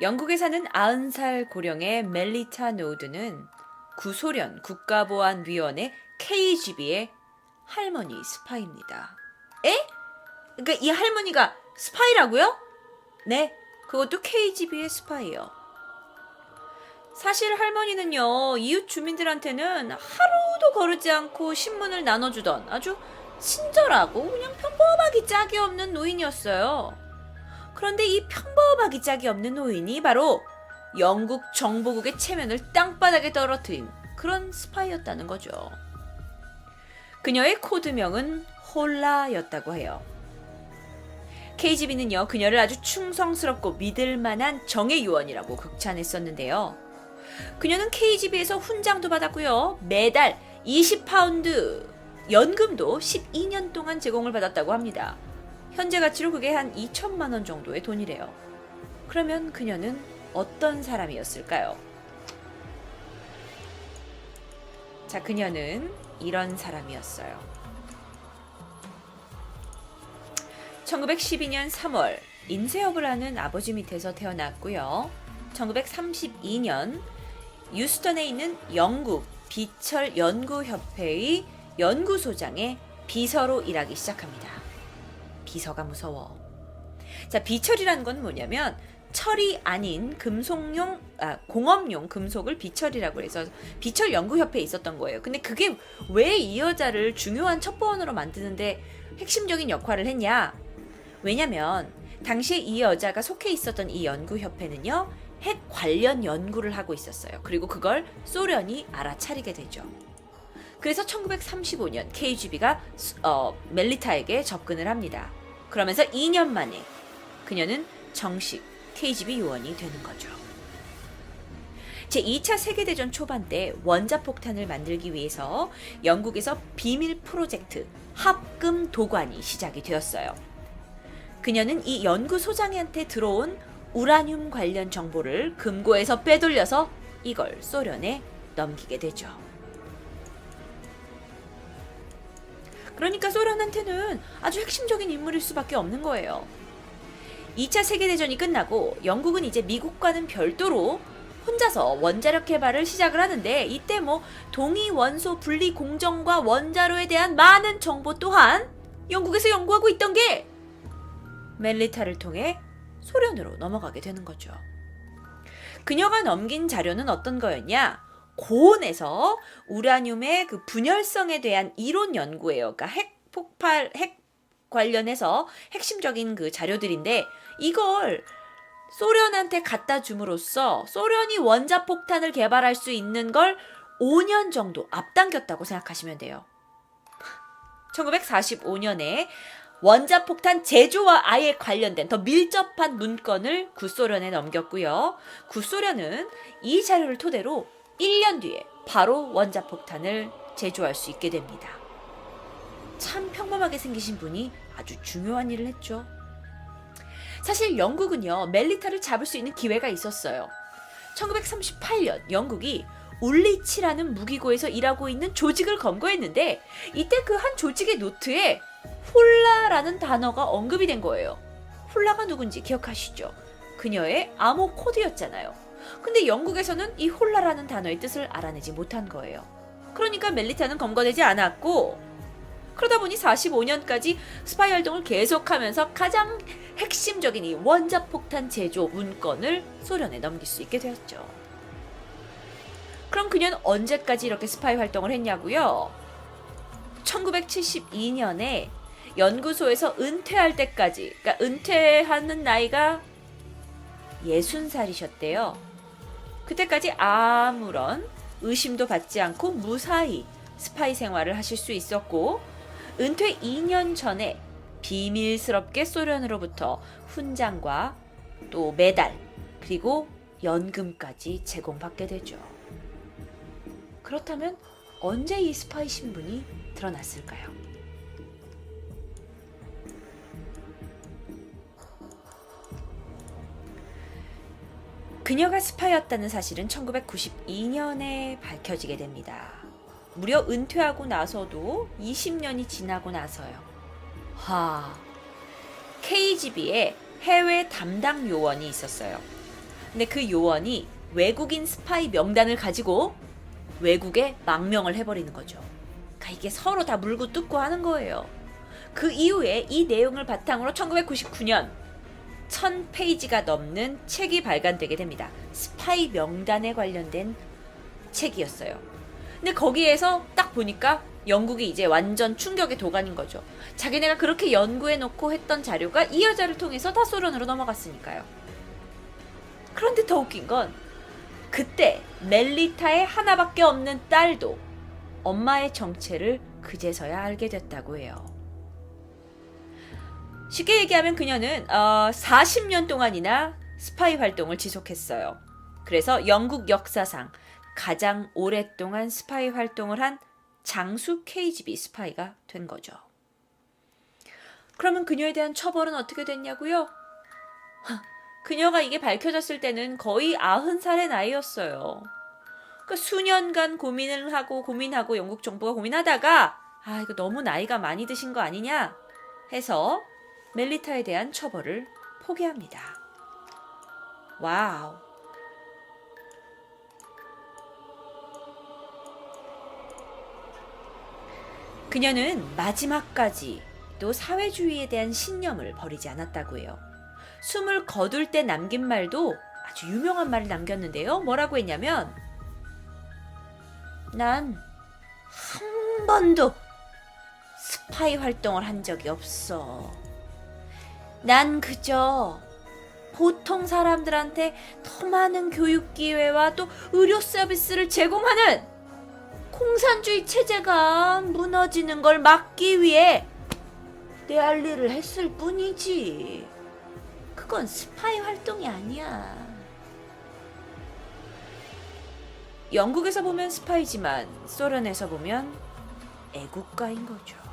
영국에 사는 90살 고령의 멜리타 노드는 구소련 국가보안위원회 KGB의 할머니 스파이입니다. 에? 그러니까 이 할머니가 스파이라고요? 네, 그것도 KGB의 스파이요. 사실 할머니는요, 이웃 주민들한테는 하루도 거르지 않고 신문을 나눠주던 아주 친절하고 그냥 평범하기 짝이 없는 노인이었어요. 그런데 이 평범하기 짝이 없는 노인이 바로 영국 정보국의 체면을 땅바닥에 떨어뜨린 그런 스파이였다는 거죠. 그녀의 코드명은 홀라였다고 해요. KGB는요, 그녀를 아주 충성스럽고 믿을만한 정의 요원이라고 극찬했었는데요. 그녀는 KGB에서 훈장도 받았고요. 매달 20파운드 연금도 12년 동안 제공을 받았다고 합니다. 현재 가치로 그게 한 2천만 원 정도의 돈이래요. 그러면 그녀는 어떤 사람이었을까요? 자, 그녀는 이런 사람이었어요. 1912년 3월 인쇄업을 하는 아버지 밑에서 태어났고요. 1932년 유스턴에 있는 영국 비철 연구협회의 연구소장의 비서로 일하기 시작합니다. 비서가 무서워. 자, 비철이라는 건 뭐냐면 철이 아닌 공업용 금속을 비철이라고 해서 비철 연구협회에 있었던 거예요. 근데 그게 왜 이 여자를 중요한 첩보원으로 만드는데 핵심적인 역할을 했냐? 왜냐면 당시에 이 여자가 속해 있었던 이 연구협회는요, 핵 관련 연구를 하고 있었어요. 그리고 그걸 소련이 알아차리게 되죠. 그래서 1935년 KGB가 멜리타에게 접근을 합니다. 그러면서 2년 만에 그녀는 정식 KGB 요원이 되는 거죠. 제2차 세계대전 초반 때 원자폭탄을 만들기 위해서 영국에서 비밀 프로젝트 합금 도관이 시작이 되었어요. 그녀는 이 연구소장한테 들어온 우라늄 관련 정보를 금고에서 빼돌려서 이걸 소련에 넘기게 되죠. 그러니까 소련한테는 아주 핵심적인 인물일 수밖에 없는 거예요. 2차 세계대전이 끝나고 영국은 이제 미국과는 별도로 혼자서 원자력 개발을 시작을 하는데, 이때 동위 원소 분리 공정과 원자로에 대한 많은 정보 또한 영국에서 연구하고 있던 게 멜리타를 통해 소련으로 넘어가게 되는 거죠. 그녀가 넘긴 자료는 어떤 거였냐? 고온에서 우라늄의 그 분열성에 대한 이론 연구예요. 그러니까 핵 관련해서 핵심적인 그 자료들인데, 이걸 소련한테 갖다 줌으로써 소련이 원자폭탄을 개발할 수 있는 걸 5년 정도 앞당겼다고 생각하시면 돼요. 1945년에 원자폭탄 제조와 아예 관련된 더 밀접한 문건을 구소련에 넘겼고요. 구소련은 이 자료를 토대로 1년 뒤에 바로 원자폭탄을 제조할 수 있게 됩니다. 참 평범하게 생기신 분이 아주 중요한 일을 했죠. 사실 영국은요, 멜리타를 잡을 수 있는 기회가 있었어요. 1938년 영국이 울리치라는 무기고에서 일하고 있는 조직을 검거했는데, 이때 그 한 조직의 노트에 홀라라는 단어가 언급이 된 거예요. 홀라가 누군지 기억하시죠? 그녀의 암호 코드였잖아요. 근데 영국에서는 이 홀라라는 단어의 뜻을 알아내지 못한 거예요. 그러니까 멜리타는 검거되지 않았고, 그러다 보니 45년까지 스파이 활동을 계속하면서 가장 핵심적인 이 원자폭탄 제조 문건을 소련에 넘길 수 있게 되었죠. 그럼 그녀는 언제까지 이렇게 스파이 활동을 했냐고요? 1972년에 연구소에서 은퇴할 때까지, 그러니까 은퇴하는 나이가 60살이셨대요. 그때까지 아무런 의심도 받지 않고 무사히 스파이 생활을 하실 수 있었고, 은퇴 2년 전에 비밀스럽게 소련으로부터 훈장과 또 메달, 그리고 연금까지 제공받게 되죠. 그렇다면 언제 이 스파이 신분이 드러났을까요? 그녀가 스파이였다는 사실은 1992년에 밝혀지게 됩니다. 무려 은퇴하고 나서도 20년이 지나고 나서요. KGB에 해외 담당 요원이 있었어요. 근데 그 요원이 외국인 스파이 명단을 가지고 외국에 망명을 해버리는 거죠. 그러니까 이게 서로 다 물고 뜯고 하는 거예요. 그 이후에 이 내용을 바탕으로 1999년 1000페이지가 넘는 책이 발간되게 됩니다. 스파이 명단에 관련된 책이었어요. 근데 거기에서 딱 보니까 영국이 이제 완전 충격의 도가니인 거죠. 자기네가 그렇게 연구해놓고 했던 자료가 이 여자를 통해서 다 소련으로 넘어갔으니까요. 그런데 더 웃긴 건 그때 멜리타의 하나밖에 없는 딸도 엄마의 정체를 그제서야 알게 됐다고 해요. 쉽게 얘기하면 그녀는 40년 동안이나 스파이 활동을 지속했어요. 그래서 영국 역사상 가장 오랫동안 스파이 활동을 한 장수 KGB 스파이가 된 거죠. 그러면 그녀에 대한 처벌은 어떻게 됐냐고요? 그녀가 이게 밝혀졌을 때는 거의 90살의 나이였어요. 그러니까 수년간 고민하고 영국 정부가 고민하다가 이거 너무 나이가 많이 드신 거 아니냐 해서 멜리타에 대한 처벌을 포기합니다. 와우. 그녀는 마지막까지 또 사회주의에 대한 신념을 버리지 않았다고 해요. 숨을 거둘 때 남긴 말도 아주 유명한 말을 남겼는데요. 뭐라고 했냐면 난 한 번도 스파이 활동을 한 적이 없어. 난 그저 보통 사람들한테 더 많은 교육 기회와 또 의료 서비스를 제공하는 공산주의 체제가 무너지는 걸 막기 위해 내 할 일을 했을 뿐이지. 그건 스파이 활동이 아니야. 영국에서 보면 스파이지만 소련에서 보면 애국가인 거죠.